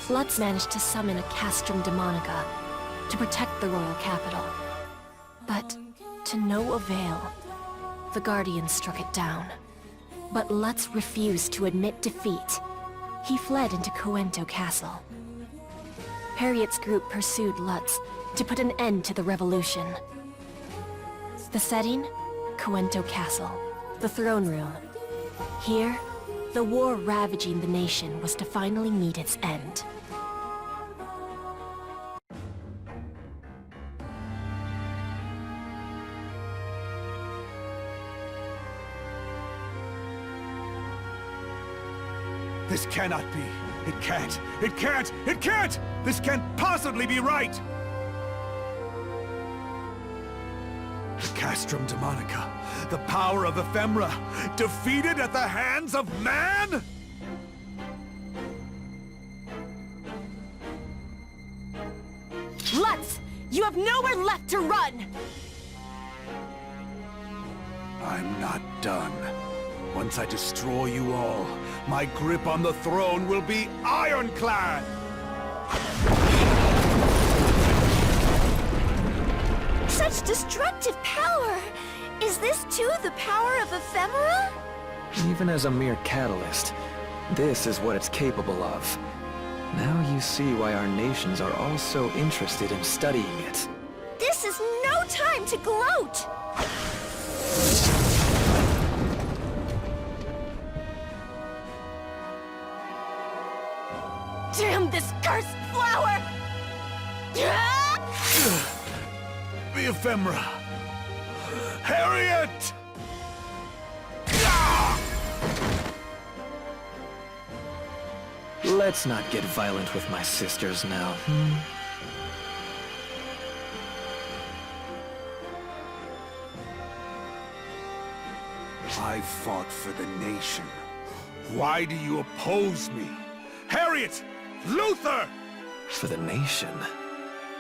Lutz managed to summon a castrum demonica to protect the royal capital. But to no avail. The Guardians struck it down. But Lutz refused to admit defeat. He fled into Coento Castle. Harriet's group pursued Lutz to put an end to the revolution. The setting? Coento Castle, the throne room. Here, the war ravaging the nation was to finally meet its end. This cannot be. It can't. It can't. It can't! This can't possibly be right! The Castrum Demonica, the power of ephemera, defeated at the hands of man? Lutz! You have nowhere left to run! I'm not done. Once I destroy you all, my grip on the throne will be ironclad! Such destructive power! Is this too the power of ephemera? Even as a mere catalyst, this is what it's capable of. Now you see why our nations are all so interested in studying it. This is no time to gloat! Damn this cursed flower! The ephemera! Harriet! Let's not get violent with my sisters now, I fought for the nation. Why do you oppose me? Harriet! Luther! For the nation?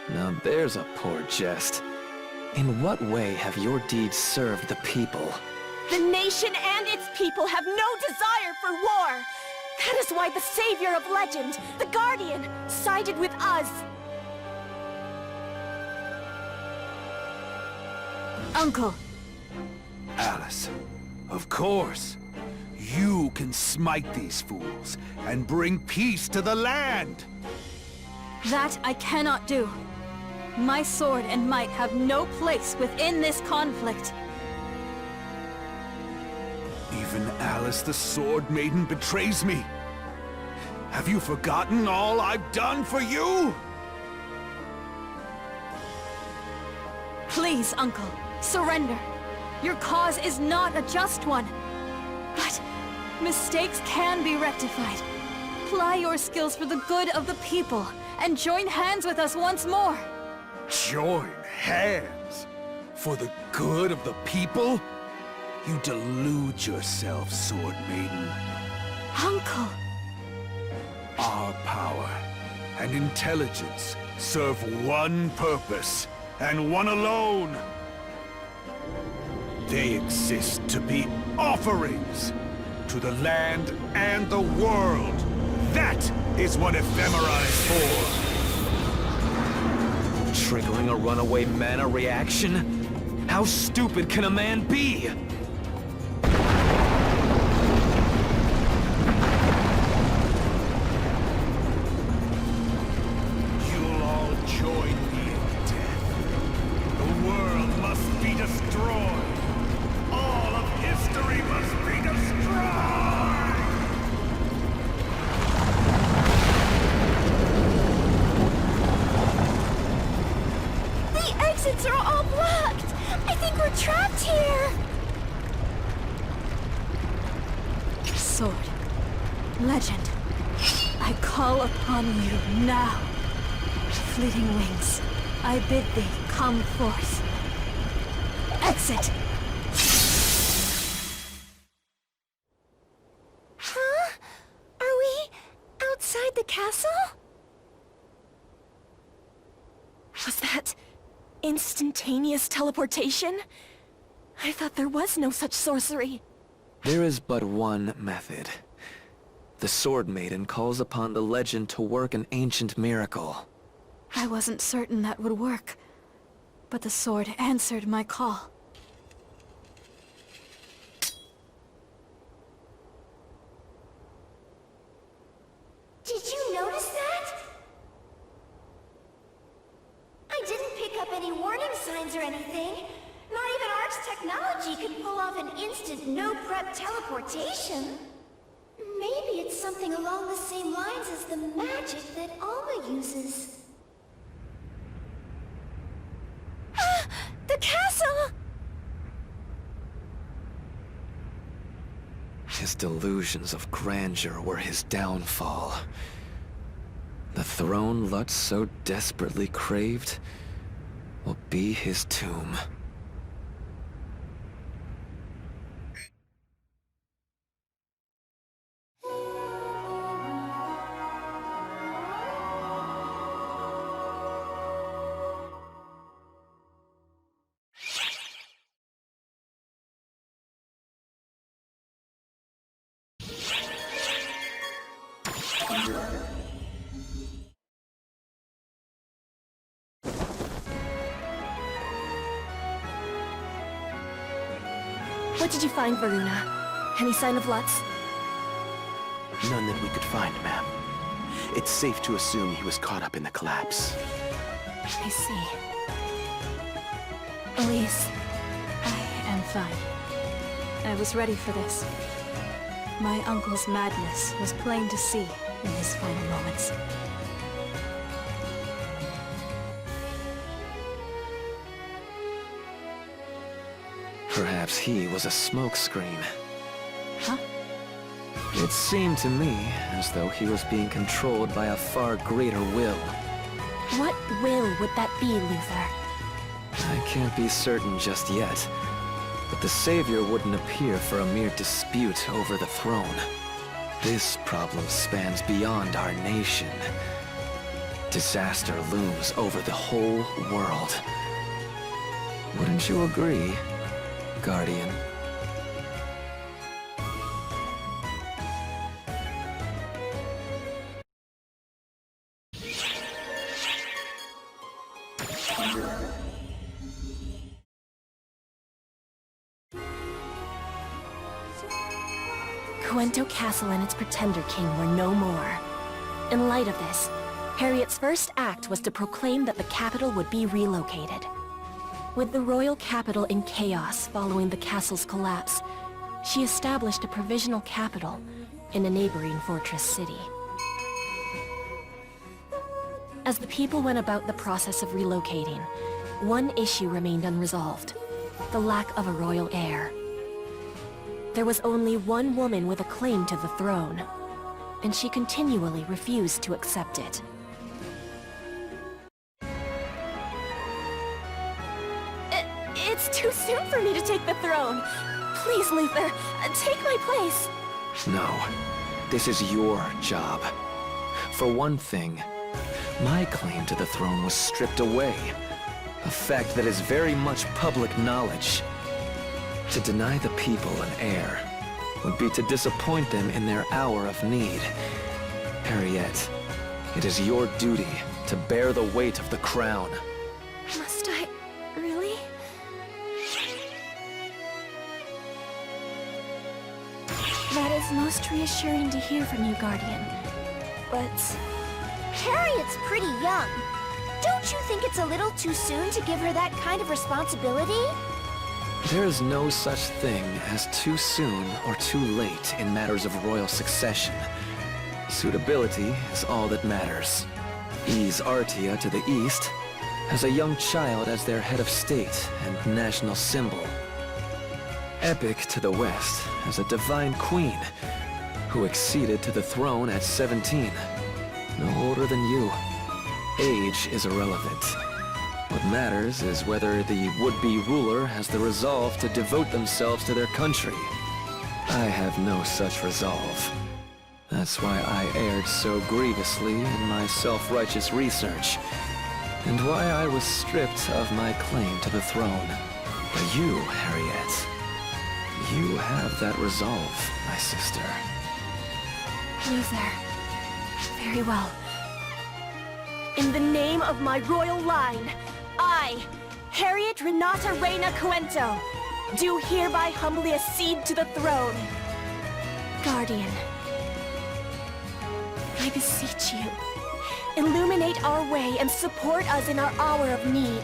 Now there's a poor jest. In what way have your deeds served the people? The nation and its people have no desire for war! That is why the savior of legend, the Guardian, sided with us! Uncle! Alice, of course. You can smite these fools and bring peace to the land! That I cannot do. My sword and might have no place within this conflict. Even Alice the Sword Maiden betrays me. Have you forgotten all I've done for you? Please, Uncle, surrender. Your cause is not a just one. But mistakes can be rectified. Ply your skills for the good of the people, and join hands with us once more. Join hands? For the good of the people? You delude yourself, Sword Maiden. Uncle! Our power and intelligence serve one purpose, and one alone. They exist to be offerings to the land and the world. That is what ephemera is for. Triggering a runaway mana reaction? How stupid can a man be? You'll all join me in death. The world must be destroyed. All of history must be destroyed! The exits are all blocked! I think we're trapped here! Sword. Legend. I call upon you now. Fleeting wings, I bid thee come forth. Exit! Huh? Are we outside the castle? Was that Instantaneous teleportation? I thought there was no such sorcery. There is but one method. The Sword Maiden calls upon the legend to work an ancient miracle. I wasn't certain that would work, but the sword answered my call. Did you notice that? I didn't pick up any warning signs or anything. Not even Art's technology could pull off an instant no-prep teleportation. Maybe it's something along the same lines as the magic that Alma uses. The castle! His delusions of grandeur were his downfall. The throne Lutz so desperately craved will be his tomb. What did you find, Varuna? Any sign of Lutz? None that we could find, ma'am. It's safe to assume he was caught up in the collapse. I see. Elise, I am fine. I was ready for this. My uncle's madness was plain to see in his final moments. Perhaps he was a smokescreen. Huh? It seemed to me as though he was being controlled by a far greater will. What will would that be, Luther? I can't be certain just yet, but the Savior wouldn't appear for a mere dispute over the throne. This problem spans beyond our nation. Disaster looms over the whole world. Wouldn't you agree, Guardian? Cuento Castle and its Pretender King were no more. In light of this, Harriet's first act was to proclaim that the capital would be relocated. With the royal capital in chaos following the castle's collapse, she established a provisional capital in a neighboring fortress city. As the people went about the process of relocating, one issue remained unresolved: the lack of a royal heir. There was only one woman with a claim to the throne, and she continually refused to accept it. It's too soon for me to take the throne. Please, Luther, take my place. No, this is your job. For one thing, my claim to the throne was stripped away, a fact that is very much public knowledge. To deny the people an heir would be to disappoint them in their hour of need. Harriet, it is your duty to bear the weight of the crown. Must I? Really? That is most reassuring to hear from you, Guardian. But Harriet's pretty young. Don't you think it's a little too soon to give her that kind of responsibility? There is no such thing as too soon or too late in matters of royal succession. Suitability is all that matters. Ys Artia to the east has a young child as their head of state and national symbol. Epic to the west has a divine queen who acceded to the throne at 17. No older than you. Age is irrelevant. What matters is whether the would-be ruler has the resolve to devote themselves to their country. I have no such resolve. That's why I erred so grievously in my self-righteous research. and why I was stripped of my claim to the throne. But you, Harriet, you have that resolve, my sister. Luther. Very well. In the name of my royal line, I, Harriet Renata Reina Cuento, do hereby humbly accede to the throne. Guardian, I beseech you, illuminate our way and support us in our hour of need.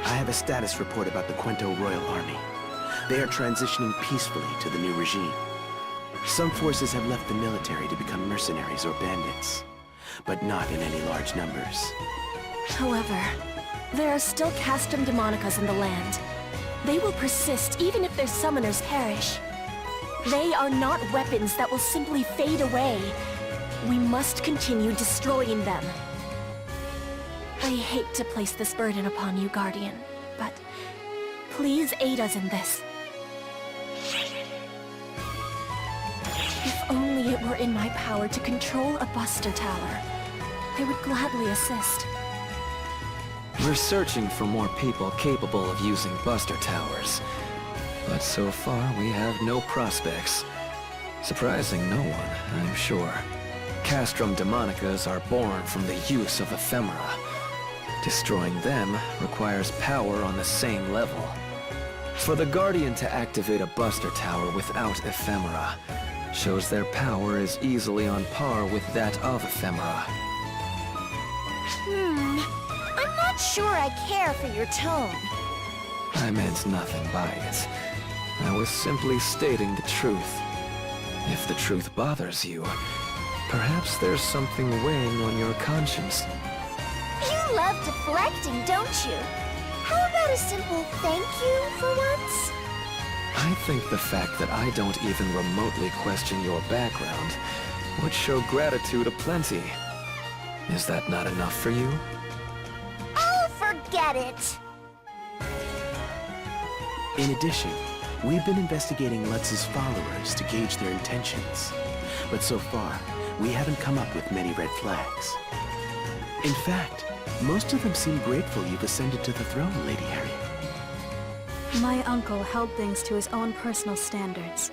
I have a status report about the Cuento Royal Army. They are transitioning peacefully to the new regime. Some forces have left the military to become mercenaries or bandits, but not in any large numbers. However, there are still castrum demonicas in the land. They will persist even if their summoners perish. They are not weapons that will simply fade away. We must continue destroying them. I hate to place this burden upon you, Guardian, but please aid us in this. If only it were in my power to control a Buster Tower, I would gladly assist. We're searching for more people capable of using Buster Towers. But so far, we have no prospects. Surprising no one, I'm sure. Castrum Demonicas are born from the use of ephemera. Destroying them requires power on the same level. For the Guardian to activate a Buster Tower without ephemera shows their power is easily on par with that of ephemera. I'm not sure I care for your tone. I meant nothing by it. I was simply stating the truth. If the truth bothers you, perhaps there's something weighing on your conscience. You love deflecting, don't you? How about a simple thank you for once? I think the fact that I don't even remotely question your background would show gratitude aplenty. Is that not enough for you? Oh, forget it! In addition, we've been investigating Lutz's followers to gauge their intentions. But so far, we haven't come up with many red flags. In fact, most of them seem grateful you've ascended to the throne, Lady Harriet. My uncle held things to his own personal standards,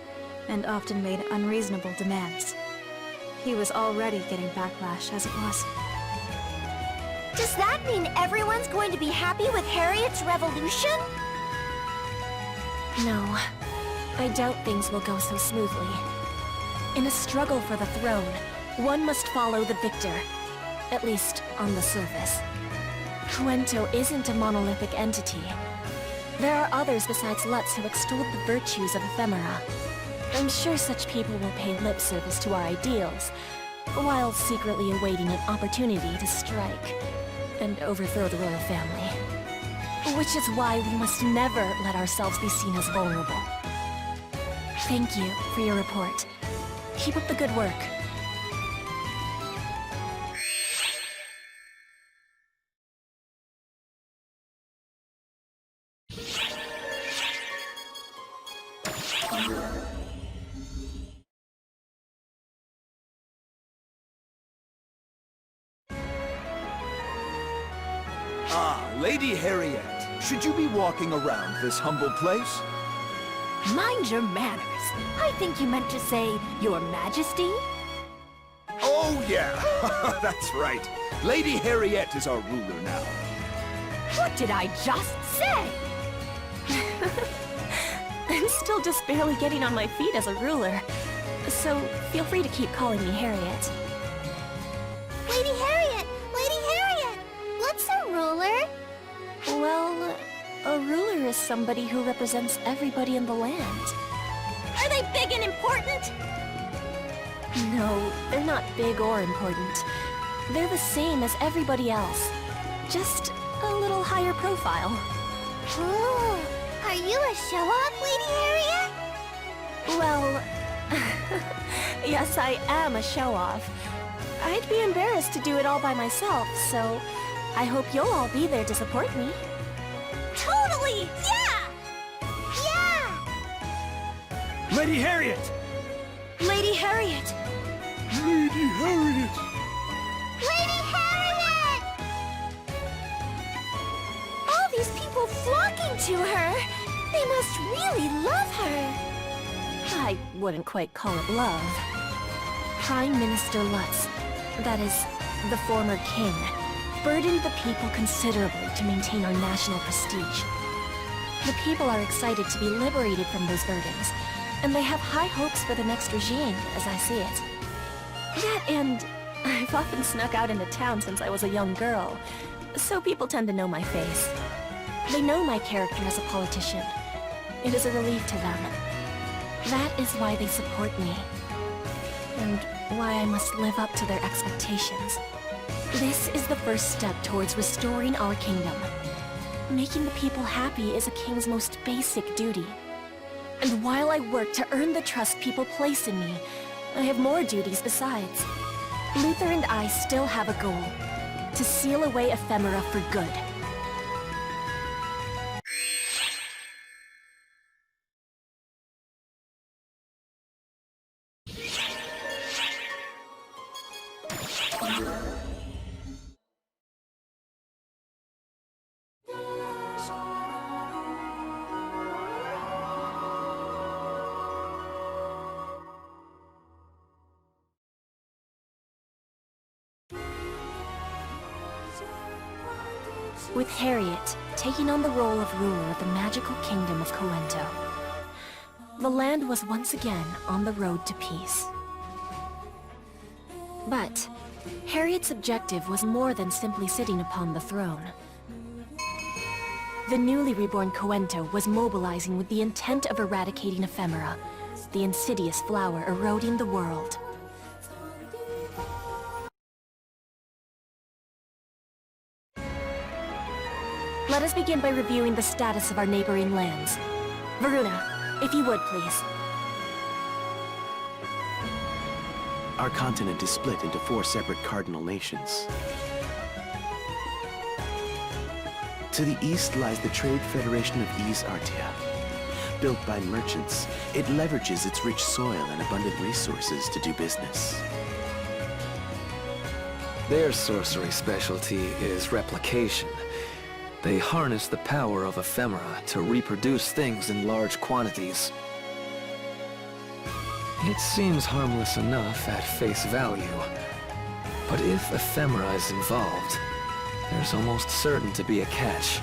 and often made unreasonable demands. He was already getting backlash as it was. Does that mean everyone's going to be happy with Harriet's revolution? No, I doubt things will go so smoothly. In a struggle for the throne, one must follow the victor. At least, on the surface. Cuento isn't a monolithic entity. There are others besides Lutz who extol the virtues of ephemera. I'm sure such people will pay lip service to our ideals, while secretly awaiting an opportunity to strike and overthrow the royal family. Which is why we must never let ourselves be seen as vulnerable. Thank you for your report. Keep up the good work. Ah, Lady Harriet, should you be walking around this humble place? Mind your manners. I think you meant to say, Your Majesty? Oh, yeah, that's right. Lady Harriet is our ruler now. What did I just say? I'm still just barely getting on my feet as a ruler, so feel free to keep calling me Harriet. Lady Harriet! Lady Harriet! What's a ruler? Well, a ruler is somebody who represents everybody in the land. Are they big and important? No, they're not big or important. They're the same as everybody else. Just a little higher profile. Ooh, are you a show-off, Lady Harriet? Well, yes, I am a show-off. I'd be embarrassed to do it all by myself, so I hope you'll all be there to support me. Totally! Yeah! Yeah! Lady Harriet! Lady Harriet! Lady Harriet! Lady Harriet! All these people flocking to her. They must really love her. I wouldn't quite call it love. Prime Minister Lutz, that is, the former king, burdened the people considerably to maintain our national prestige. The people are excited to be liberated from those burdens, and they have high hopes for the next regime, as I see it. That and I've often snuck out into town since I was a young girl, so people tend to know my face. They know my character as a politician. It is a relief to them. That is why they support me, and why I must live up to their expectations. This is the first step towards restoring our kingdom. Making the people happy is a king's most basic duty. And while I work to earn the trust people place in me, I have more duties besides. Luther and I still have a goal: to seal away ephemera for good. With Harriet taking on the role of ruler of the magical kingdom of Coento, the land was once again on the road to peace. But Harriet's objective was more than simply sitting upon the throne. The newly reborn Coento was mobilizing with the intent of eradicating ephemera, the insidious flower eroding the world. Let us begin by reviewing the status of our neighboring lands. Varuna, if you would, please. Our continent is split into 4 separate cardinal nations. To the east lies the Trade Federation of Ys Artia. Built by merchants, it leverages its rich soil and abundant resources to do business. Their sorcery specialty is replication. They harness the power of ephemera to reproduce things in large quantities. It seems harmless enough at face value, but if ephemera is involved, there's almost certain to be a catch.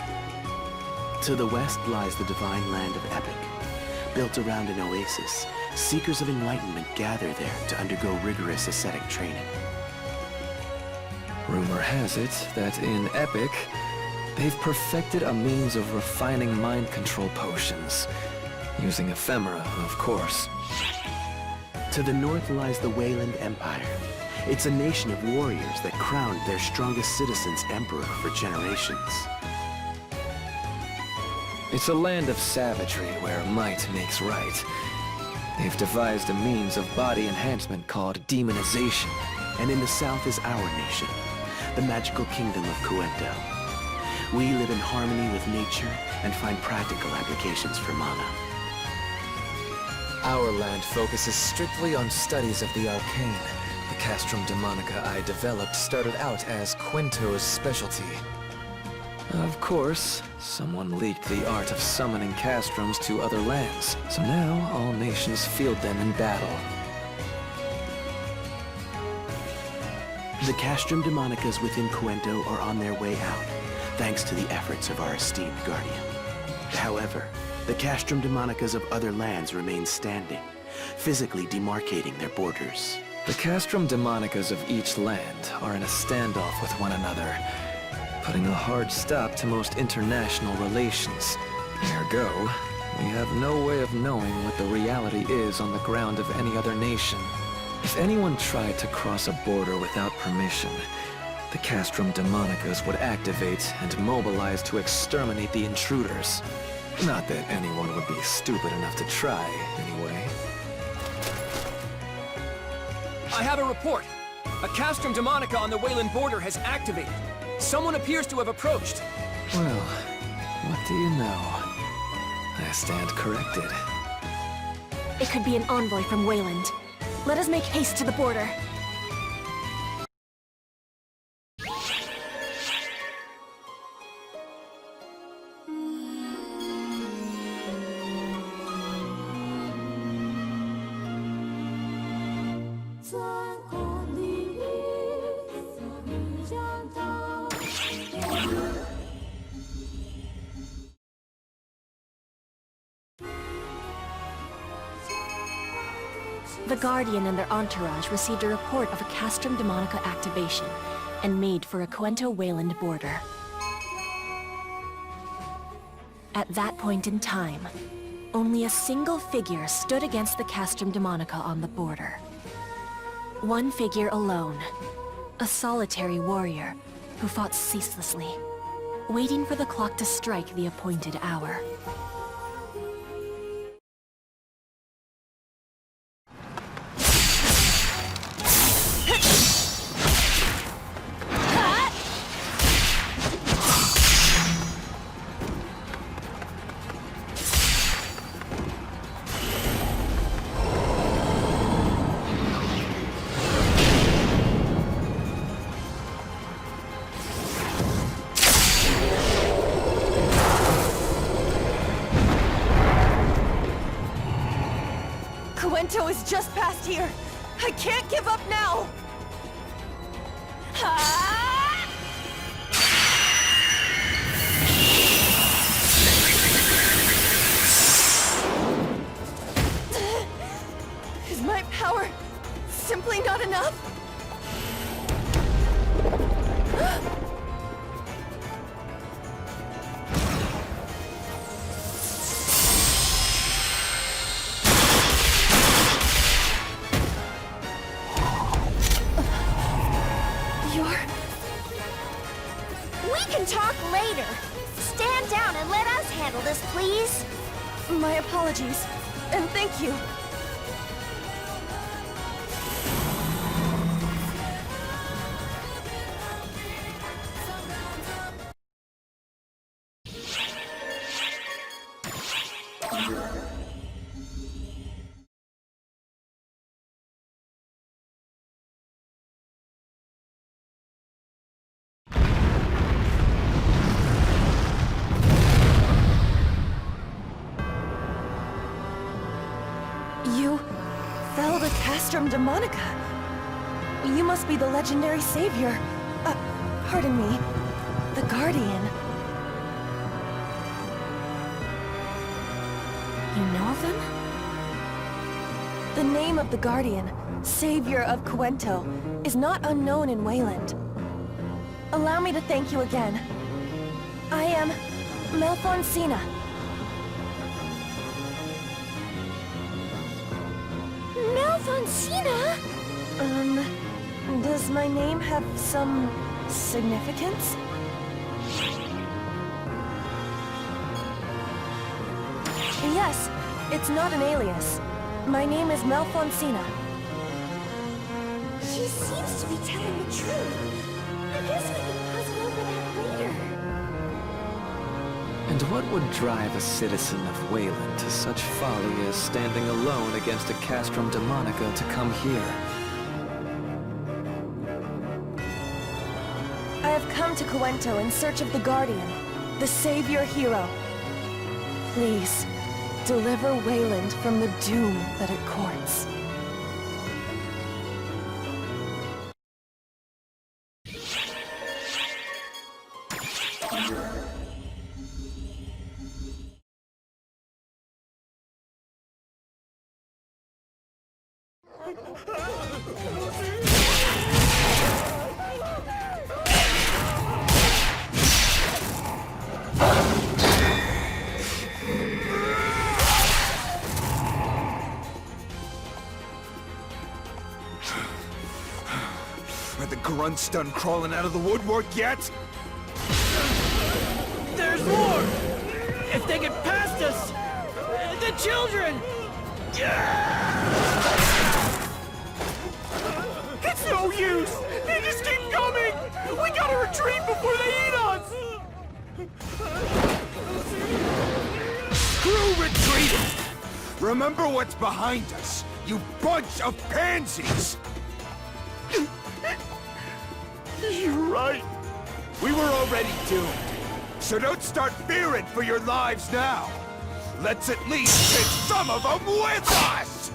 To the west lies the divine land of Epic. Built around an oasis, seekers of enlightenment gather there to undergo rigorous ascetic training. Rumor has it that in Epic, they've perfected a means of refining mind control potions, using ephemera, of course. To the north lies the Wayland Empire. It's a nation of warriors that crowned their strongest citizens emperor for generations. It's a land of savagery where might makes right. They've devised a means of body enhancement called demonization. And in the south is our nation, the magical kingdom of Coento. We live in harmony with nature and find practical applications for mana. Our land focuses strictly on studies of the arcane. The Castrum Demonica I developed started out as Quinto's specialty. Of course, someone leaked the art of summoning castrums to other lands, so now all nations field them in battle. The Castrum Demonicas within Coento are on their way out, thanks to the efforts of our esteemed guardian. However, the Castrum Demonicas of other lands remain standing, physically demarcating their borders. The Castrum Demonicas of each land are in a standoff with one another, putting a hard stop to most international relations. Ergo, we have no way of knowing what the reality is on the ground of any other nation. If anyone tried to cross a border without permission, the Castrum Demonicas would activate and mobilize to exterminate the intruders. Not that anyone would be stupid enough to try, anyway. I have a report. A Castrum Demonica on the Wayland border has activated. Someone appears to have approached. Well, what do you know? I stand corrected. It could be an envoy from Wayland. Let us make haste to the border. The Guardian and their entourage received a report of a Castrum Demonica activation and made for a Cuento-Wayland border. At that point in time, only a single figure stood against the Castrum Demonica on the border. One figure alone, a solitary warrior who fought ceaselessly, waiting for the clock to strike the appointed hour. Cuento is just past here. I can't give up now. Is my power simply not enough? We can talk later. Stand down and let us handle this, please. My apologies, and thank you. You felled a Castrum Demonica. You must be the legendary savior. Pardon me. The Guardian. You know of them? The name of the Guardian, Savior of Cuento, is not unknown in Wayland. Allow me to thank you again. I am Melfonsina. Melfonsina? Does my name have some significance? Yes, it's not an alias. My name is Melfonsina. She seems to be telling the truth. I guess we can puzzle over that later. And what would drive a citizen of Wayland to such folly as standing alone against a Castrum Demonica to come here? I have come to Cuento in search of the Guardian, the Savior Hero. Please, deliver Wayland from the doom that it courts. Are the grunts done crawling out of the woodwork yet? There's more! If they get past us! The children! It's no use! They just keep coming! We gotta retreat before they eat us! Screw retreating! Remember what's behind us, you bunch of pansies! You're right. We were already doomed, so don't start fearing for your lives now. Let's at least take some of them with us!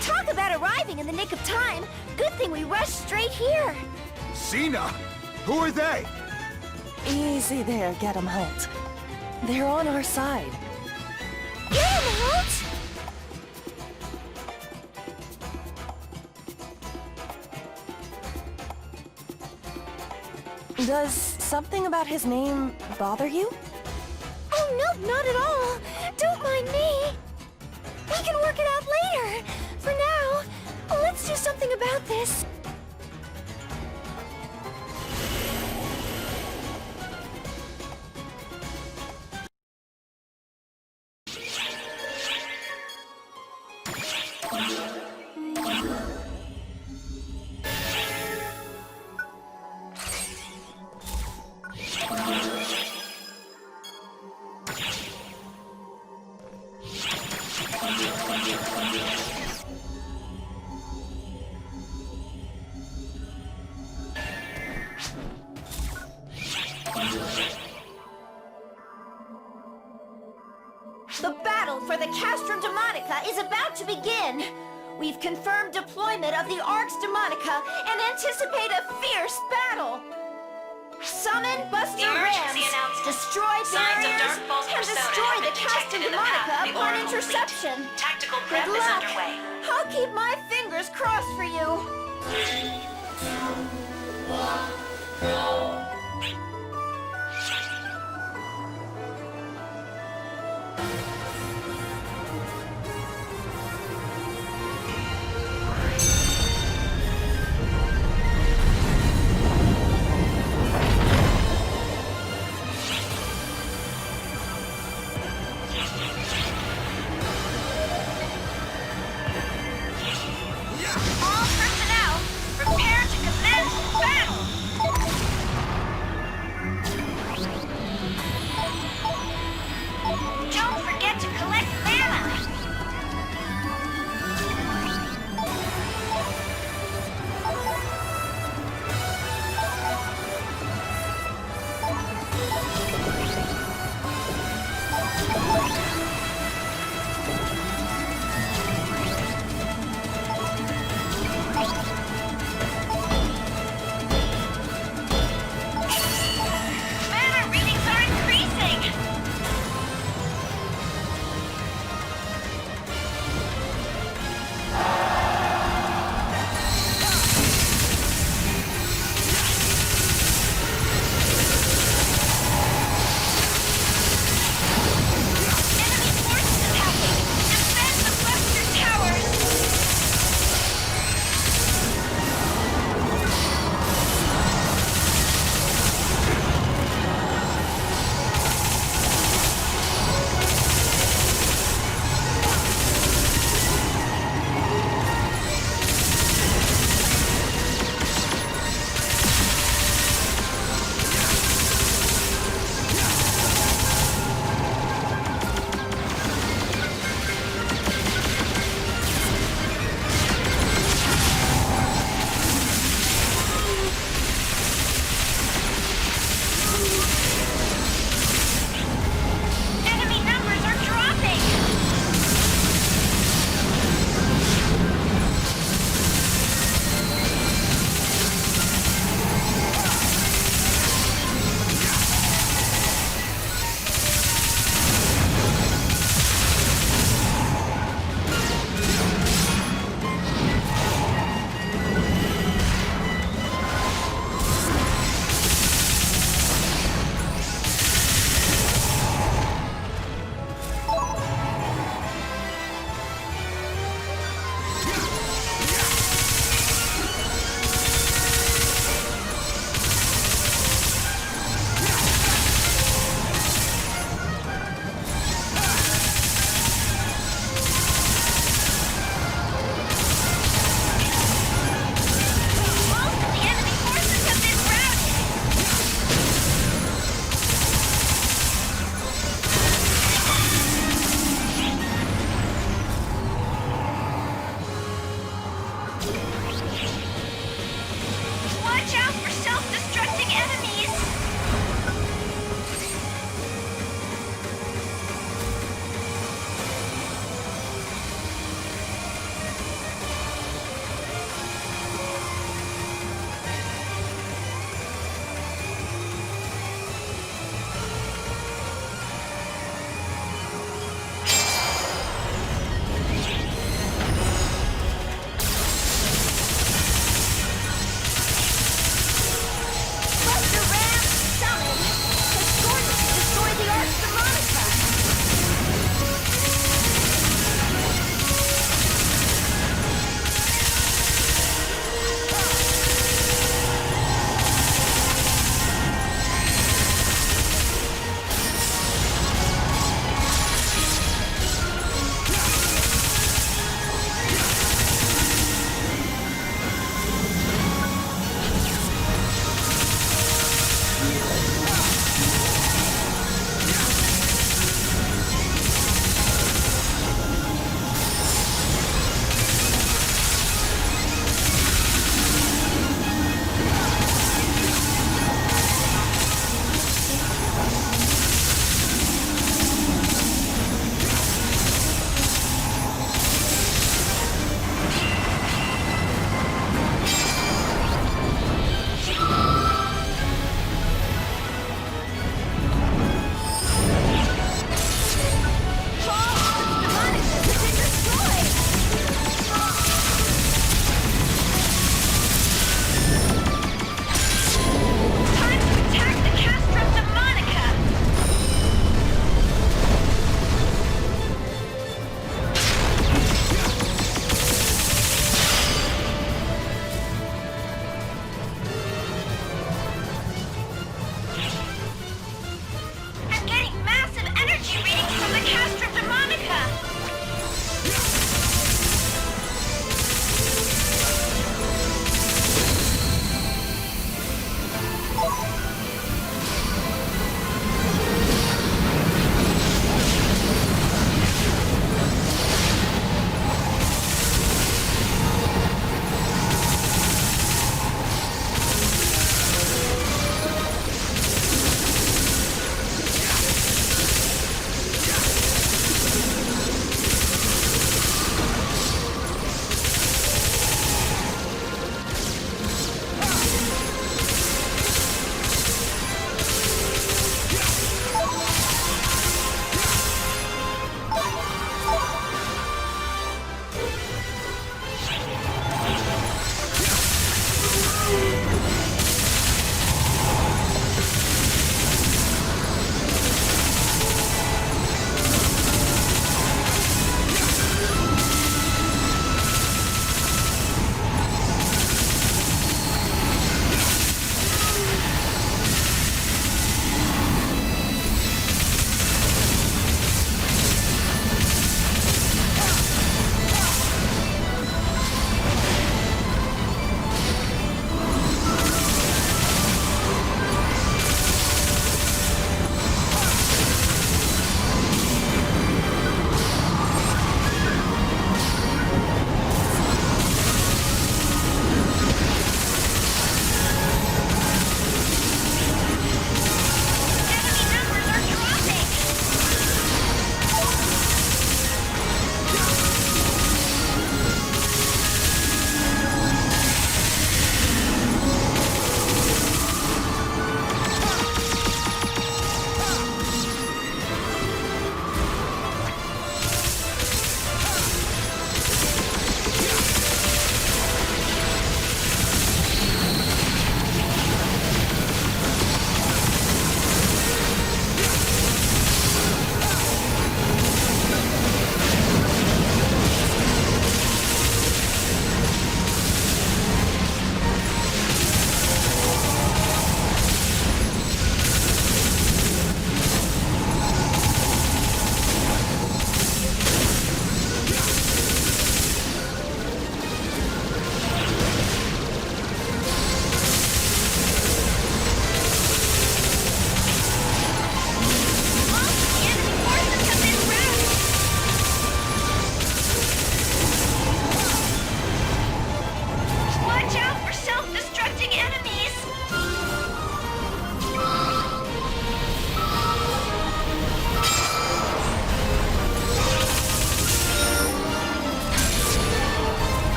Talk about arriving in the nick of time. Good thing we rushed straight here. Cena? Who are they? Easy there, Get 'em Holt. They're on our side. Get him, Holt! Does something about his name bother you? Oh, no, not at all. Don't mind me. We can work it out later. For now, let's do something about this. The battle for the Castrum Demonica is about to begin. We've confirmed deployment of the Arx Demonica and anticipate a fierce battle. Summon Buster Emergency Rams, announcement. destroy Signs of barriers, Dark Bolt and persona destroy have the been Castrum detected in the path Demonica of the upon orbital fleet. interception. Tactical Good prep is luck. underway. I'll keep my fingers crossed for you. All personnel, prepare to commence battle!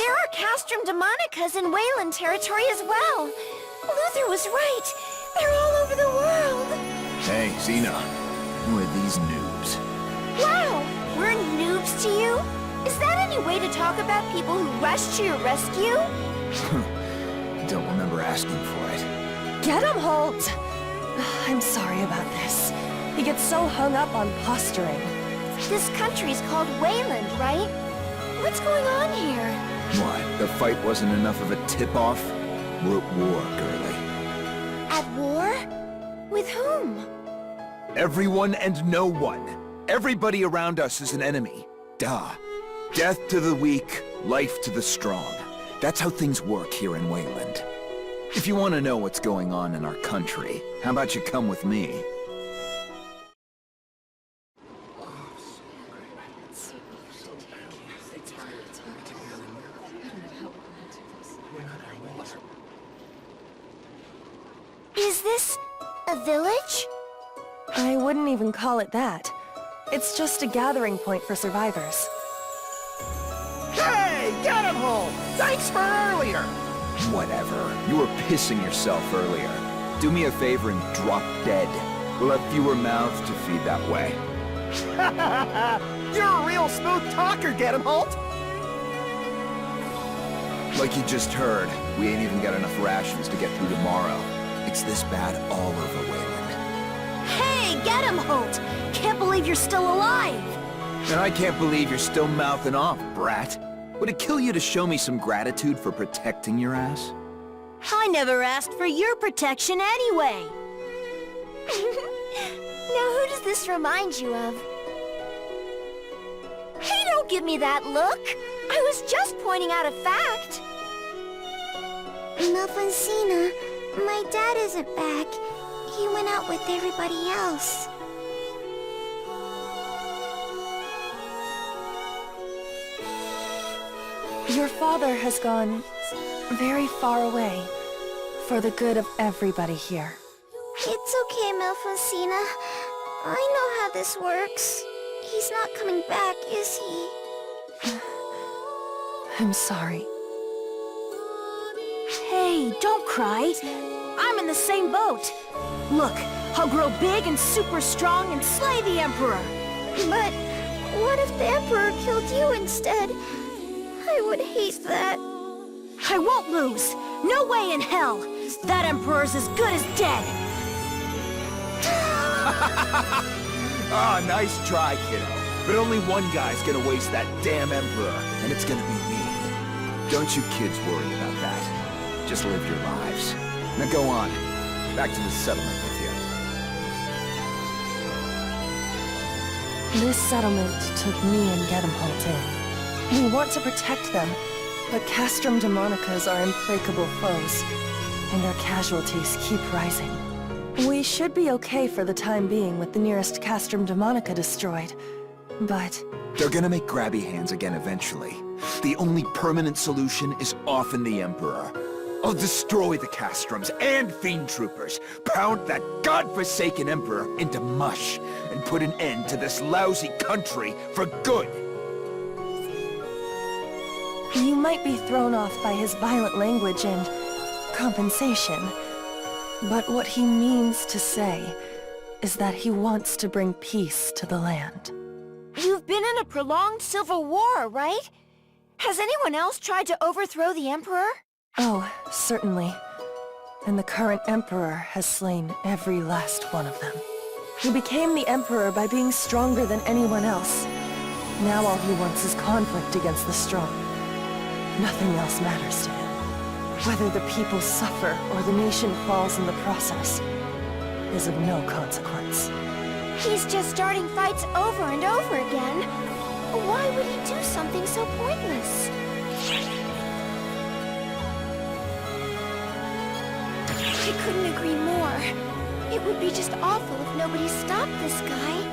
There are Castrum Demonicas in Wayland territory as well. Luther was right. They're all over the world. Hey, Xena. Who are these noobs? Wow, we're noobs to you? Is that any way to talk about people who rushed to your rescue? I don't remember asking for it. Get him, Holt! I'm sorry about this. He gets so hung up on posturing. This country's called Wayland, right? What's going on here? What, the fight wasn't enough of a tip-off? We're at war, girlie. At war? With whom? Everyone and no one. Everybody around us is an enemy. Duh. Death to the weak, life to the strong. That's how things work here in Wayland. If you want to know what's going on in our country, how about you come with me? Is this a village? I wouldn't even call it that. It's just a gathering point for survivors. Hey, get him, Holt! Thanks for earlier! Whatever. You were pissing yourself earlier. Do me a favor and drop dead. We'll have fewer mouths to feed that way. You're a real smooth talker, get him, Holt! Like you just heard, we ain't even got enough rations to get through tomorrow. It's this bad all over Wayland. Hey, get him, Holt! Can't believe you're still alive! And I can't believe you're still mouthing off, brat. Would it kill you to show me some gratitude for protecting your ass? I never asked for your protection anyway! Now who does this remind you of? Hey, don't give me that look! I was just pointing out a fact! Melfonsina, my dad isn't back. He went out with everybody else. Your father has gone very far away for the good of everybody here. It's okay, Melfonsina. I know how this works. He's not coming back, is he? I'm sorry. Hey, don't cry. I'm in the same boat. Look, I'll grow big and super strong and slay the Emperor. But what if the Emperor killed you instead? I would hate that. I won't lose. No way in hell. That Emperor's as good as dead. Ah, nice try, kiddo. But only one guy's gonna waste that damn Emperor, and it's gonna be me. Don't you kids worry about that. Just live your lives. Now go on. Back to the settlement with you. This settlement took me and Gedemholt in. We want to protect them, but Castrum Demonicas are implacable foes, and our casualties keep rising. We should be okay for the time being with the nearest Castrum Demonica destroyed, but... They're gonna make grabby hands again eventually. The only permanent solution is often the Emperor. I'll destroy the Castrums and Fiend Troopers, pound that godforsaken Emperor into mush, and put an end to this lousy country for good. You might be thrown off by his violent language and compensation, but what he means to say is that he wants to bring peace to the land. You've been in a prolonged civil war, right? Has anyone else tried to overthrow the Emperor? Oh, certainly. And the current Emperor has slain every last one of them. He became the Emperor by being stronger than anyone else. Now all he wants is conflict against the strong. Nothing else matters to him. Whether the people suffer or the nation falls in the process is of no consequence. He's just starting fights over and over again. Why would he do something so pointless? I couldn't agree more. It would be just awful if nobody stopped this guy.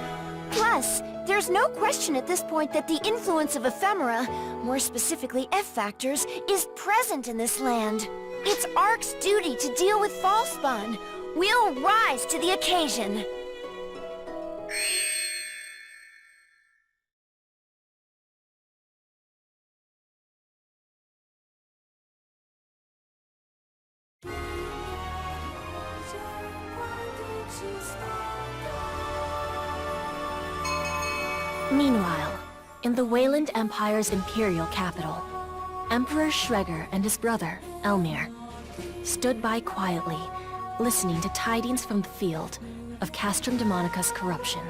Plus, there's no question at this point that the influence of ephemera, more specifically F-factors, is present in this land. It's ARC's duty to deal with Falspawn. We'll rise to the occasion. Meanwhile, in the Wayland Empire's imperial capital, Emperor Schreger and his brother, Elmir, stood by quietly, listening to tidings from the field of Castrum Demonica's corruption.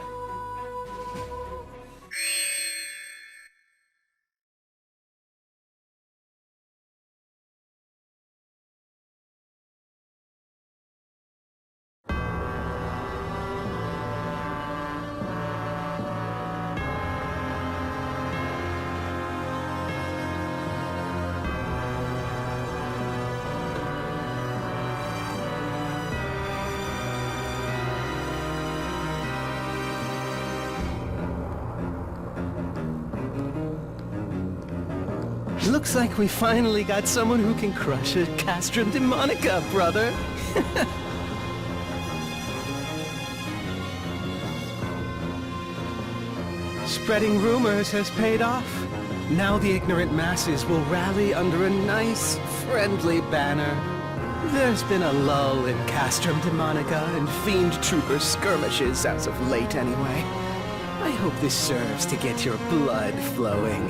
Looks like we finally got someone who can crush a Castrum Demonica, brother. Spreading rumors has paid off. Now the ignorant masses will rally under a nice, friendly banner. There's been a lull in Castrum Demonica and Fiend Trooper skirmishes as of late anyway. I hope this serves to get your blood flowing.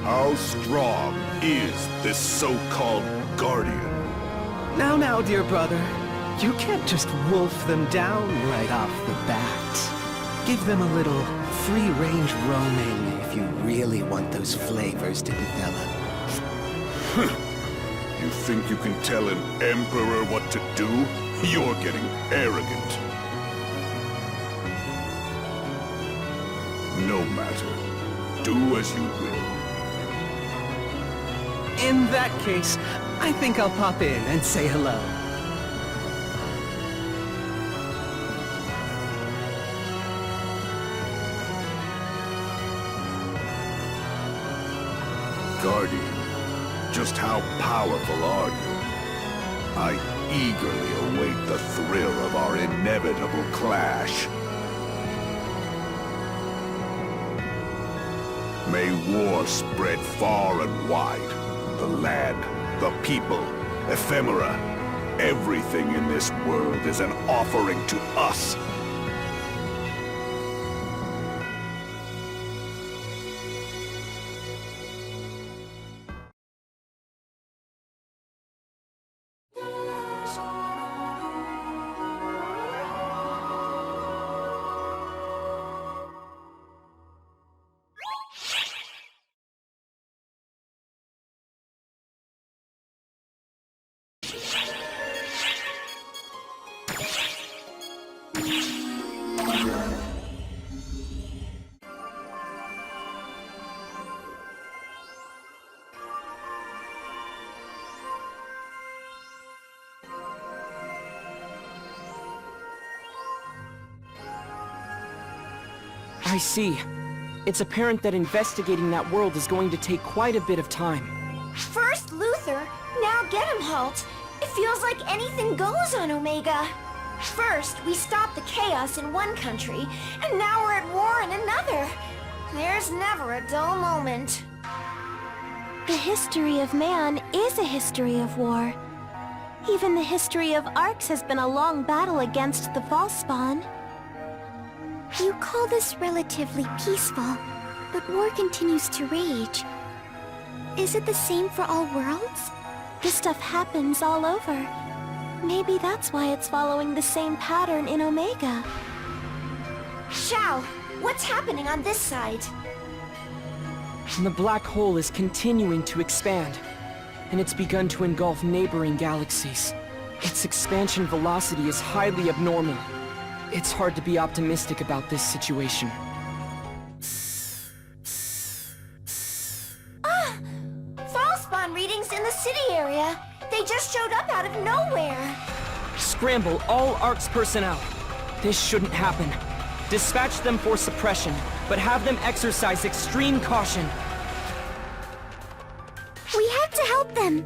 How strong is this so-called Guardian? Now, dear brother. You can't just wolf them down right off the bat. Give them a little free-range roaming if you really want those flavors to develop. You think you can tell an Emperor what to do? You're getting arrogant. No matter. Do as you will. In that case, I think I'll pop in and say hello. Guardian, just how powerful are you? I eagerly await the thrill of our inevitable clash. May war spread far and wide. The land, the people, ephemera, everything in this world is an offering to us. I see. It's apparent that investigating that world is going to take quite a bit of time. First Luther, now Gedemhalt. It feels like anything goes on Omega. First, we stopped the chaos in one country, and now we're at war in another. There's never a dull moment. The history of man is a history of war. Even the history of Arx has been a long battle against the Falspawn. You call this relatively peaceful, but war continues to rage. Is it the same for all worlds? This stuff happens all over. Maybe that's why it's following the same pattern in Omega. Xiao, what's happening on this side? The black hole is continuing to expand, and it's begun to engulf neighboring galaxies. Its expansion velocity is highly abnormal. It's hard to be optimistic about this situation. Falspawn readings in the city area. They just showed up out of nowhere. Scramble all Arx personnel. This shouldn't happen. Dispatch them for suppression, but have them exercise extreme caution. We have to help them.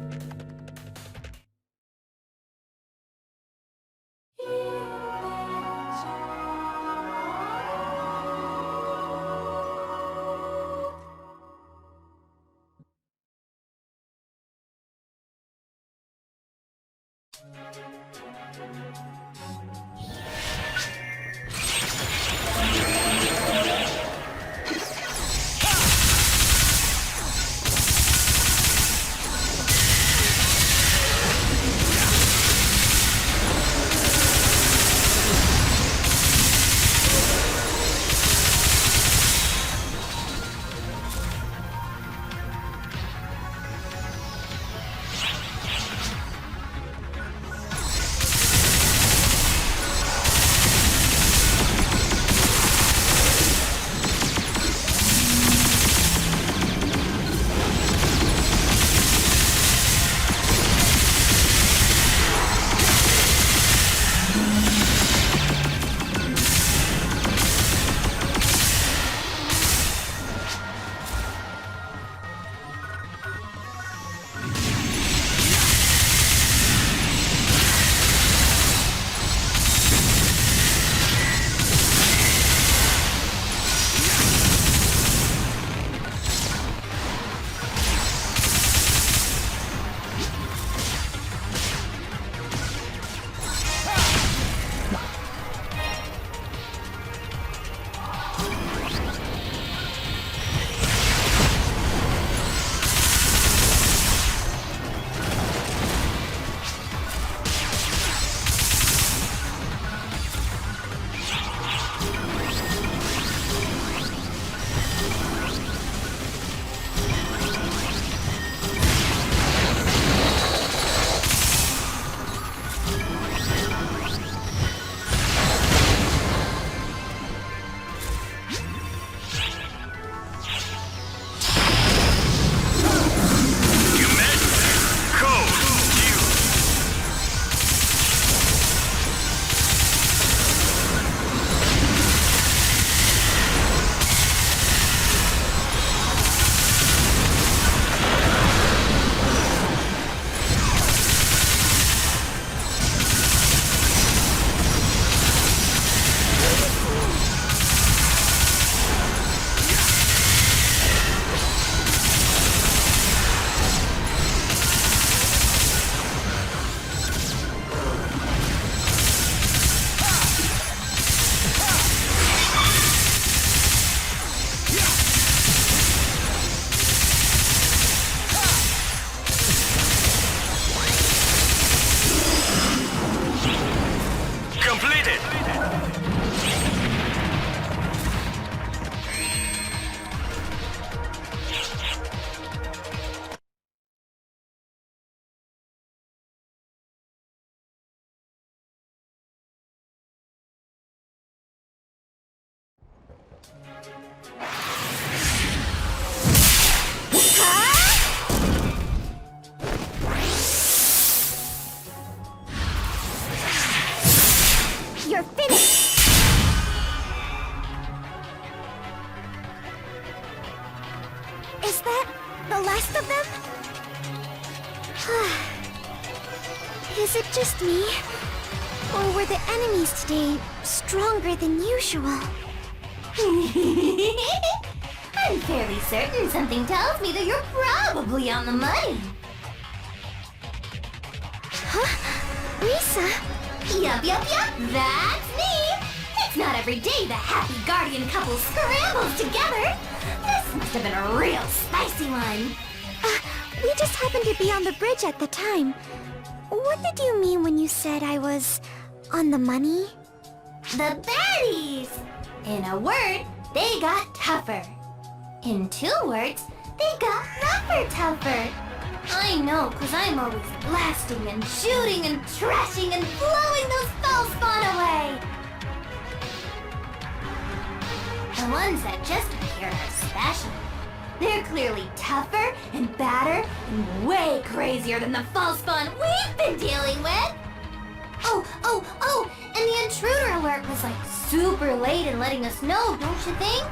You're finished! Is that the last of them? Is it just me? Or were the enemies today stronger than usual? I'm fairly certain something tells me that you're probably on the money. Huh? Risa? Yup, that's me! It's not every day the happy guardian couple scrambles together! This must have been a real spicy one! We just happened to be on the bridge at the time. What did you mean when you said I was on the money? The baddies! In a word, they got tougher. In 2 words, they got rougher tougher. I know, 'cause I'm always blasting and shooting and trashing and blowing those false spawn away. The ones that just appear are special. They're clearly tougher and badder and way crazier than the false spawn we've been dealing with. Oh, and the intruder alert was like super late in letting us know, don't you think?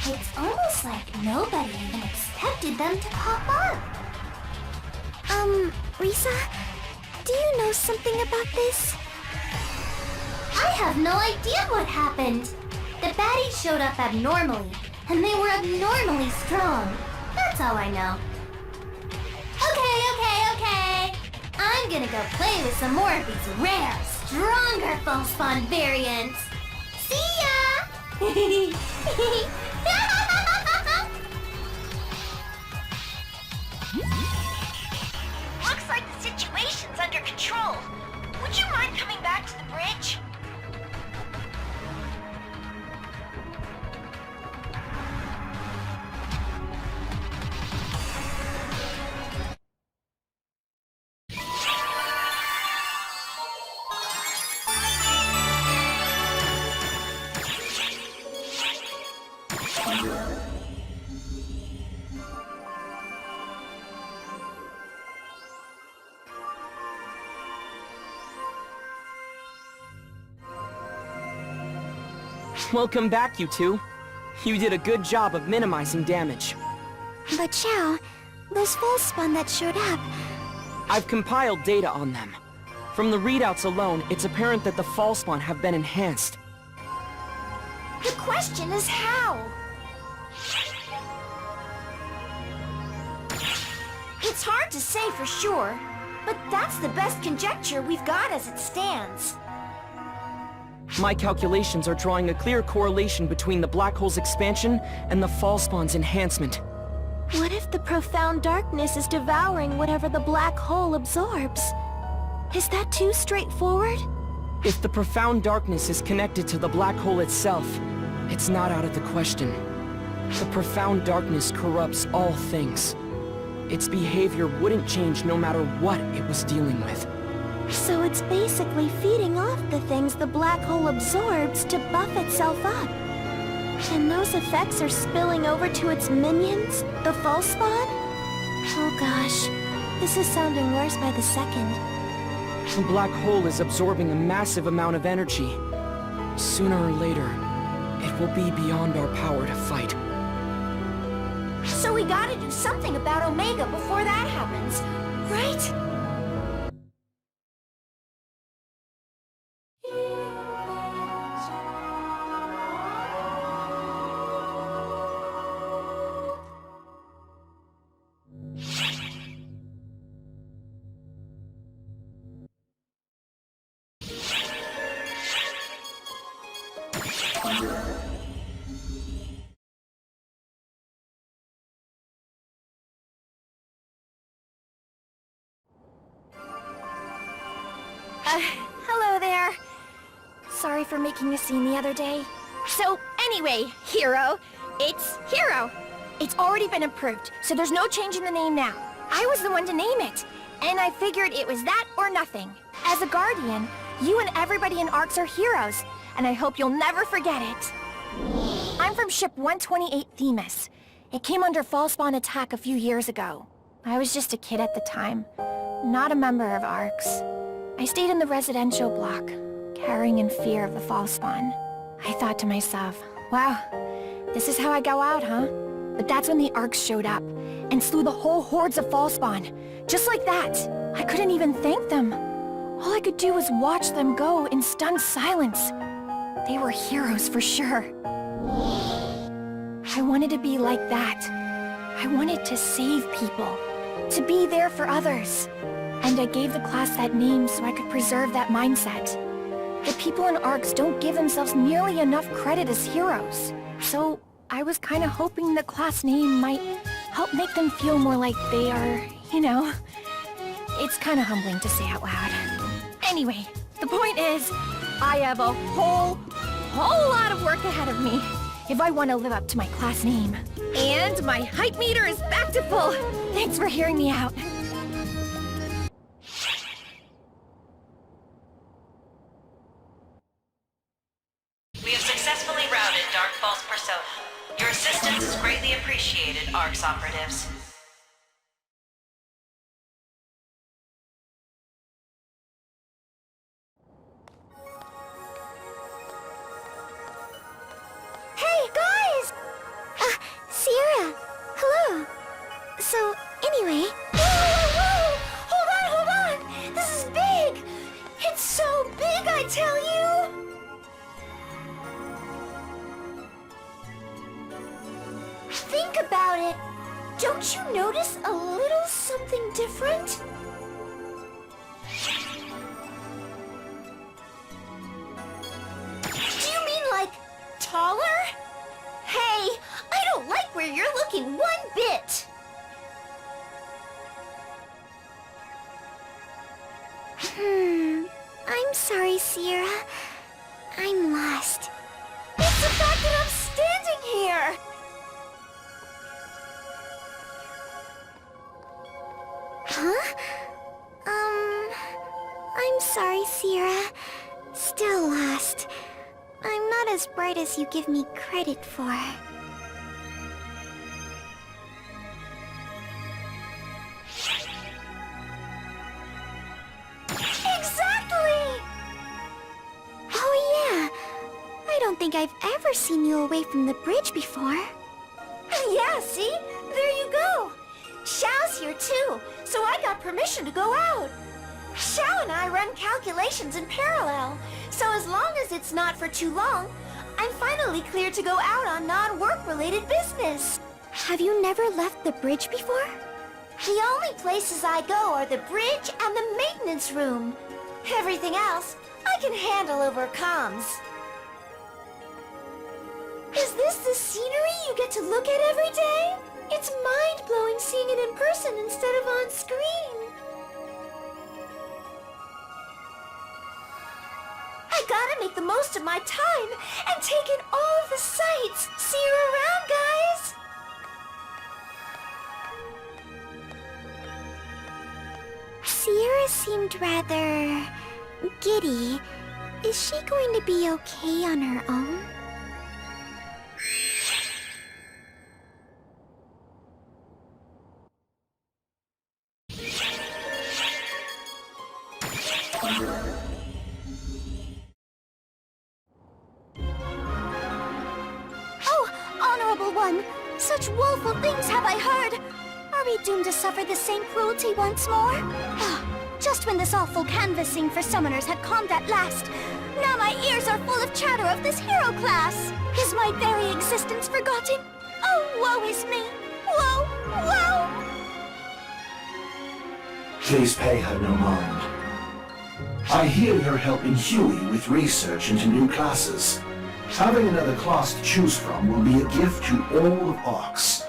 It's almost like nobody even expected them to pop up. Risa, do you know something about this? I have no idea what happened. The baddies showed up abnormally, and they were abnormally strong. That's all I know. Okay. I'm gonna go play with some more of these rare, stronger false spawn variants. See ya! Looks like the situation's under control. Would you mind coming back to the bridge? Welcome back, you two. You did a good job of minimizing damage. But Chow, those false spawn that showed up... I've compiled data on them. From the readouts alone, it's apparent that the false spawn have been enhanced. The question is how? It's hard to say for sure, but that's the best conjecture we've got as it stands. My calculations are drawing a clear correlation between the black hole's expansion and the false spawn's enhancement. What if the profound darkness is devouring whatever the black hole absorbs? Is that too straightforward? If the profound darkness is connected to the black hole itself, it's not out of the question. The profound darkness corrupts all things. Its behavior wouldn't change no matter what it was dealing with. So it's basically feeding off the things the black hole absorbs to buff itself up. And those effects are spilling over to its minions, the false spawn? Oh gosh, this is sounding worse by the second. The black hole is absorbing a massive amount of energy. Sooner or later, it will be beyond our power to fight. So we gotta do something about Omega before that happens, right? Hello there. Sorry for making a scene the other day. So, anyway, Hero, it's Hero. It's already been approved, so there's no change in the name now. I was the one to name it, and I figured it was that or nothing. As a guardian, You and everybody in ARCS are heroes, and I hope you'll never forget it. I'm from Ship 128 Themis. It came under fall spawn attack a few years ago. I was just a kid at the time, not a member of ARCS. I stayed in the residential block, cowering in fear of the fall spawn. I thought to myself, wow, this is how I go out, huh? But that's when the ARCS showed up, and slew the whole hordes of fall spawn. Just like that. I couldn't even thank them. All I could do was watch them go in stunned silence. They were heroes for sure. I wanted to be like that. I wanted to save people, to be there for others. And I gave the class that name so I could preserve that mindset. The people in ARCS don't give themselves nearly enough credit as heroes. So I was kind of hoping the class name might help make them feel more like they are, you know. It's kind of humbling to say out loud. Anyway, the point is, I have a whole lot of work ahead of me if I want to live up to my class name. And my hype meter is back to full. Thanks for hearing me out. We have successfully routed Dark False Persona. Your assistance is greatly appreciated, ARCS operatives. Hey, guys! Sierra. Hello. So, anyway... Whoa! Hold on! This is big! It's so big, I tell you! Think about it. Don't you notice a little something different? Do you mean like taller? Hey, I don't like where you're looking one bit. I'm sorry, Sierra. I'm lost. It's the fact that I'm standing here! Huh? I'm sorry, Sierra. Still lost. I'm not as bright as you give me credit for. Exactly! Oh yeah. I don't think I've ever seen you away from the bridge before. Yeah, see? There you go. Xiao's here too, so I got permission to go out. Xiao and I run calculations in parallel, so as long as it's not for too long, I'm finally cleared to go out on non-work-related business. Have you never left the bridge before? The only places I go are the bridge and the maintenance room. Everything else, I can handle over comms. Is this the scenery you get to look at every day? It's mind-blowing seeing it in person instead of on screen. I gotta make the most of my time and take in all of the sights. See you around, guys! Sierra seemed rather giddy. Is she going to be okay on her own? Such woeful things have I heard! Are we doomed to suffer the same cruelty once more? Just when this awful canvassing for summoners had calmed at last, now my ears are full of chatter of this hero class! Is my very existence forgotten? Oh, woe is me! Woe! Woe! Please pay her no mind. I hear you're helping Huey with research into new classes. Having another class to choose from will be a gift to all of ARCS.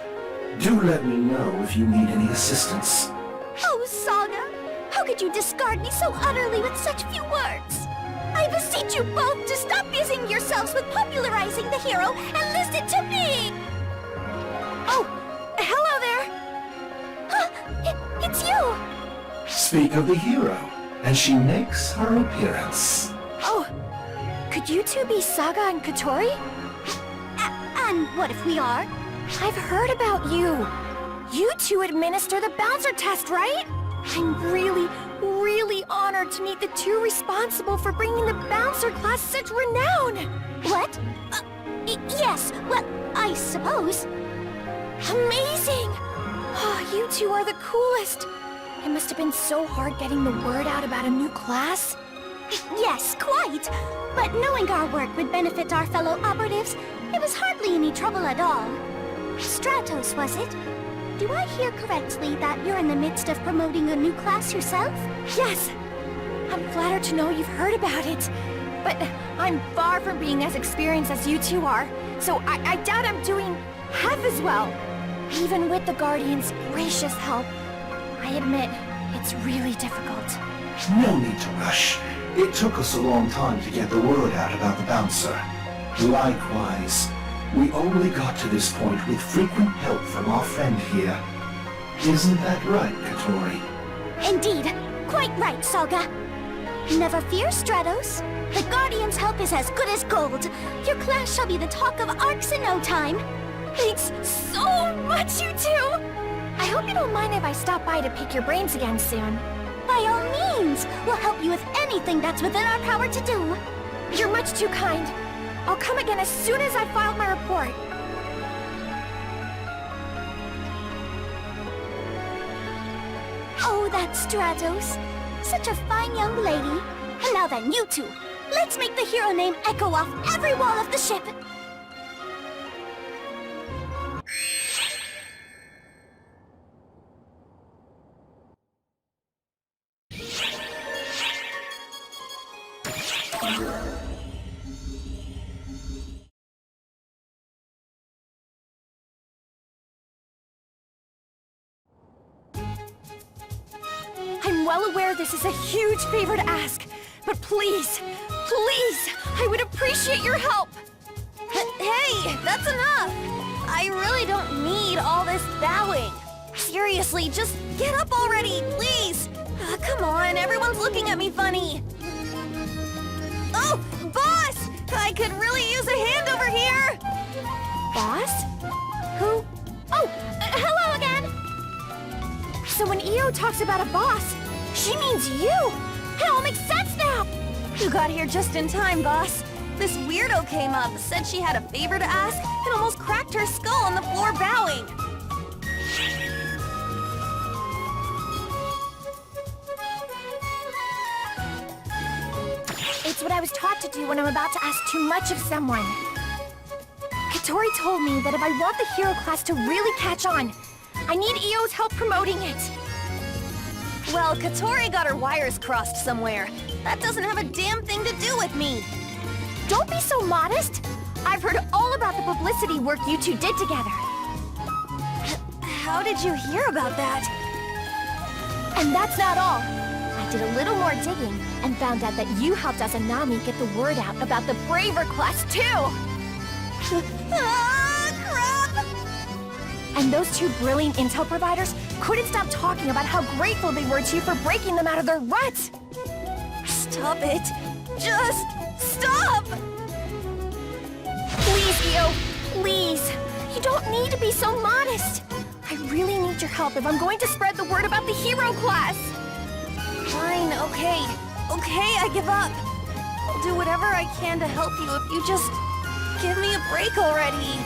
Do let me know if you need any assistance. Oh, Saga! How could you discard me so utterly with such few words? I beseech you both to stop busying yourselves with popularizing the hero and list it to me! Oh, hello there! It's you! Speak of the hero. and she makes her appearance. Oh, could you two be Saga and Katori? And what if we are? I've heard about you. You two administer the bouncer test, right? I'm really honored to meet the two responsible for bringing the bouncer class such renown. What? Yes, well, I suppose. Amazing! Oh, you two are the coolest. It must have been so hard getting the word out about a new class. Yes, quite. But knowing our work would benefit our fellow operatives, it was hardly any trouble at all. Stratos, was it? Do I hear correctly that you're in the midst of promoting a new class yourself? Yes! I'm flattered to know you've heard about it. But I'm far from being as experienced as you two are, so I doubt I'm doing half as well. Even with the Guardian's gracious help, I admit, it's really difficult. No need to rush. It took us a long time to get the word out about the bouncer. Likewise, we only got to this point with frequent help from our friend here. Isn't that right, Katori? Indeed. Quite right, Saga. Never fear, Stratos. The Guardian's help is as good as gold. Your class shall be the talk of Arcs in no time. Thanks so much, you two! I hope you don't mind if I stop by to pick your brains again soon. By all means! We'll help you with anything that's within our power to do. You're much too kind. I'll come again as soon as I've filed my report. Oh, that's Stratos. Such a fine young lady. And now then, you two, let's make the hero name echo off every wall of the ship. I'm well aware this is a huge favor to ask, but please, I would appreciate your help. Hey, that's enough! I really don't need all this bowing. Seriously, just get up already, please! Come on, everyone's looking at me funny. Oh, boss! I could really use a hand over here! Boss? Who? Oh, hello again! So when EO talks about a boss, she means you! It all makes sense now! You got here just in time, boss. This weirdo came up, said she had a favor to ask, and almost cracked her skull on the floor bowing. It's what I was taught to do when I'm about to ask too much of someone. Katori told me that if I want the hero class to really catch on, I need EO's help promoting it. Well, Katori got her wires crossed somewhere. That doesn't have a damn thing to do with me. Don't be so modest. I've heard all about the publicity work you two did together. How did you hear about that? And that's not all. I did a little more digging and found out that you helped Azanami get the word out about the Braver class too. Crap! And those two brilliant intel providers couldn't stop talking about how grateful they were to you for breaking them out of their rut. Stop it. Just stop! Please, EO, please. You don't need to be so modest. I really need your help if I'm going to spread the word about the hero class. Fine, okay. Okay, I give up. I'll do whatever I can to help you if you just give me a break already.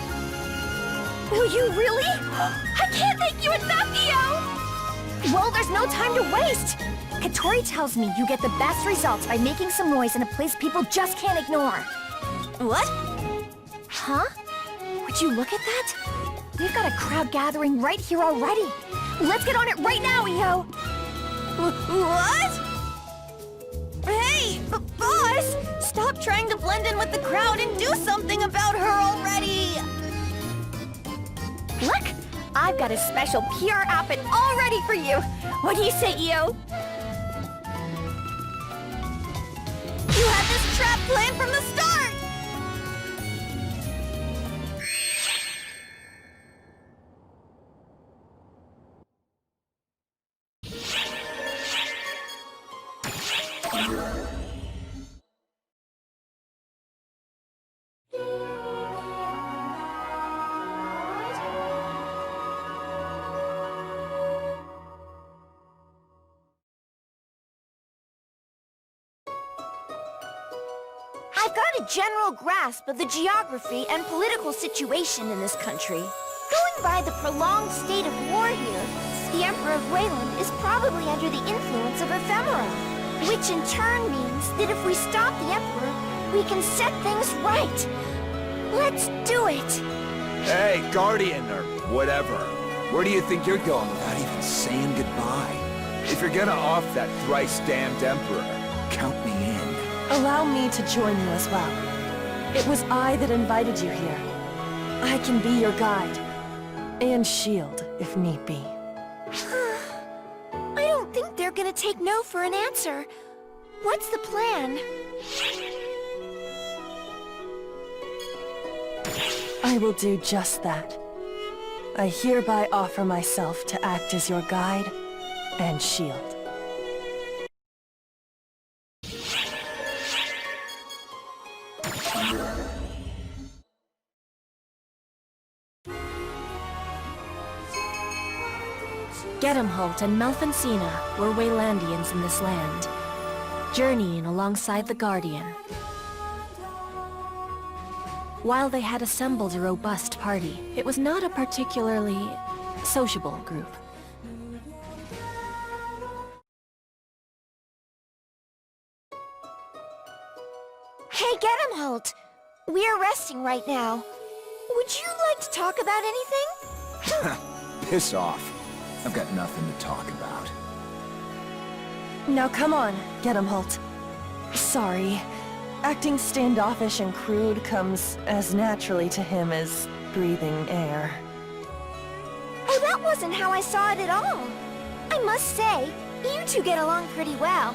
Will you really? I can't thank you enough, EO! Well, there's no time to waste. Katori tells me you get the best results by making some noise in a place people just can't ignore. What? Huh? Would you look at that? We've got a crowd gathering right here already. Let's get on it right now, EO! What? Hey, boss! Stop trying to blend in with the crowd and do something about her already! Look! I've got a special PR outfit all ready for you! What do you say, EO? You had this trap planned from the start! I've got a general grasp of the geography and political situation in this country. Going by the prolonged state of war here, the Emperor of Wayland is probably under the influence of ephemera, which in turn means that if we stop the Emperor, we can set things right. Let's do it! Hey, Guardian, or whatever. Where do you think you're going without even saying goodbye? If you're gonna off that thrice-damned Emperor, count me in. Allow me to join you as well. It was I that invited you here. I can be your guide. And shield, if need be. I don't think they're gonna take no for an answer. What's the plan? I will do just that. I hereby offer myself to act as your guide and shield. Gedemholt and Malfancina were Waylandians in this land, journeying alongside the Guardian. While they had assembled a robust party, it was not a particularly sociable group. Hey, Gedemholt! We're resting right now. Would you like to talk about anything? Piss off. I've got nothing to talk about. Now come on, Gedemholt. Sorry. Acting standoffish and crude comes as naturally to him as breathing air. Oh, that wasn't how I saw it at all. I must say, you two get along pretty well.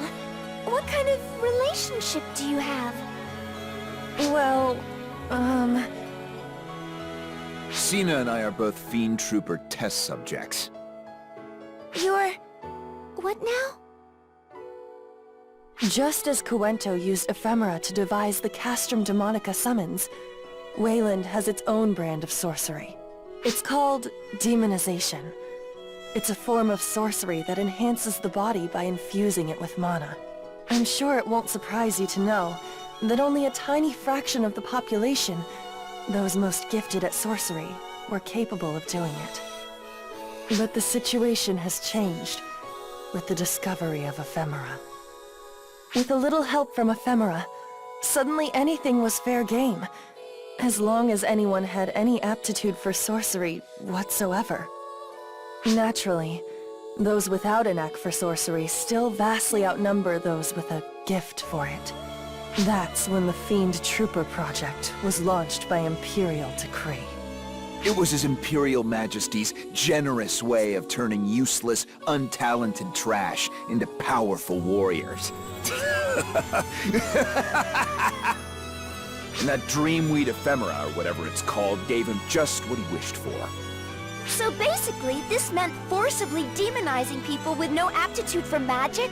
What kind of relationship do you have? Well, Sina and I are both Fiend Trooper test subjects. You're... what now? just as Cuento used ephemera to devise the Castrum Demonica summons, Wayland has its own brand of sorcery. It's called demonization. It's a form of sorcery that enhances the body by infusing it with mana. I'm sure it won't surprise you to know that only a tiny fraction of the population, those most gifted at sorcery, were capable of doing it. But the situation has changed with the discovery of ephemera. With a little help from ephemera, suddenly anything was fair game, as long as anyone had any aptitude for sorcery whatsoever. Naturally, those without a knack for sorcery still vastly outnumber those with a gift for it. That's when the Fiend Trooper project was launched by Imperial decree. It was His Imperial Majesty's generous way of turning useless, untalented trash into powerful warriors. And that Dreamweed ephemera, or whatever it's called, gave him just what he wished for. So basically, this meant forcibly demonizing people with no aptitude for magic?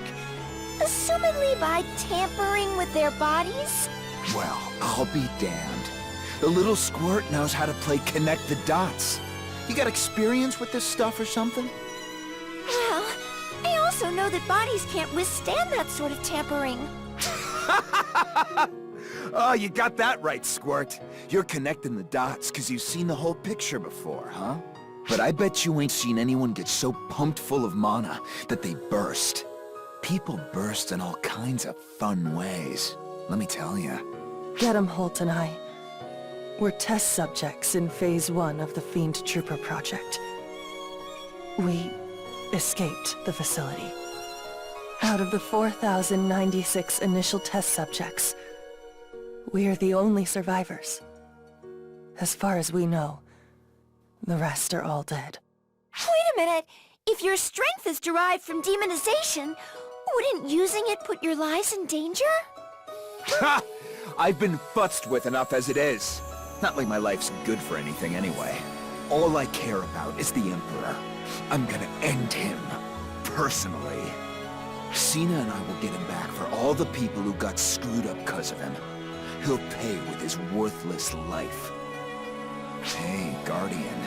Assumedly by tampering with their bodies? Well, I'll be damned. The little squirt knows how to play connect the dots. You got experience with this stuff or something? Well, I also know that bodies can't withstand that sort of tampering. Oh, you got that right, Squirt. You're connecting the dots because you've seen the whole picture before, huh? But I bet you ain't seen anyone get so pumped full of mana that they burst. People burst in all kinds of fun ways, let me tell you. Gedemholt and I were test subjects in Phase 1 of the Fiend Trooper project. We escaped the facility. Out of the 4,096 initial test subjects, we're the only survivors. As far as we know, the rest are all dead. Wait a minute! If your strength is derived from demonization, wouldn't using it put your lives in danger? Ha! I've been futzed with enough as it is. Not like my life's good for anything anyway. All I care about is the Emperor. I'm gonna end him. Personally. Cena and I will get him back for all the people who got screwed up because of him. He'll pay with his worthless life. Hey, Guardian.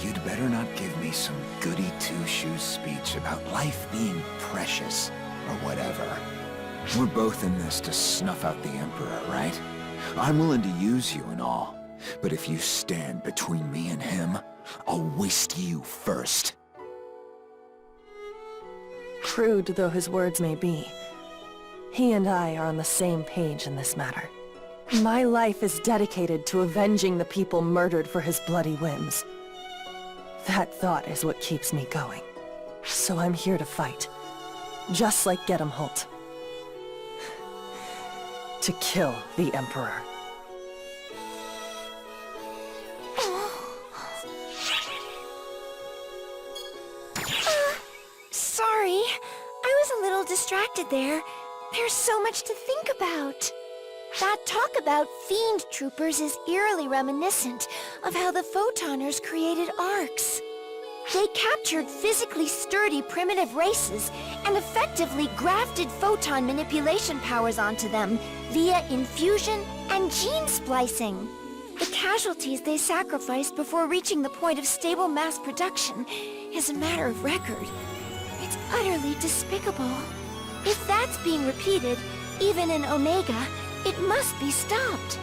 You'd better not give me some goody two-shoes speech about life being precious, or whatever. We're both in this to snuff out the Emperor, right? I'm willing to use you and all, but if you stand between me and him, I'll waste you first. Crude though his words may be, he and I are on the same page in this matter. My life is dedicated to avenging the people murdered for his bloody whims. That thought is what keeps me going. So I'm here to fight. Just like Get 'em Holt. To kill the Emperor. Sorry. I was a little distracted there. There's so much to think about. That talk about fiend troopers is eerily reminiscent of how the Photoners created arcs. They captured physically sturdy primitive races and effectively grafted photon manipulation powers onto them via infusion and gene splicing. The casualties they sacrificed before reaching the point of stable mass production is a matter of record. It's utterly despicable. If that's being repeated, even in Omega, it must be stopped.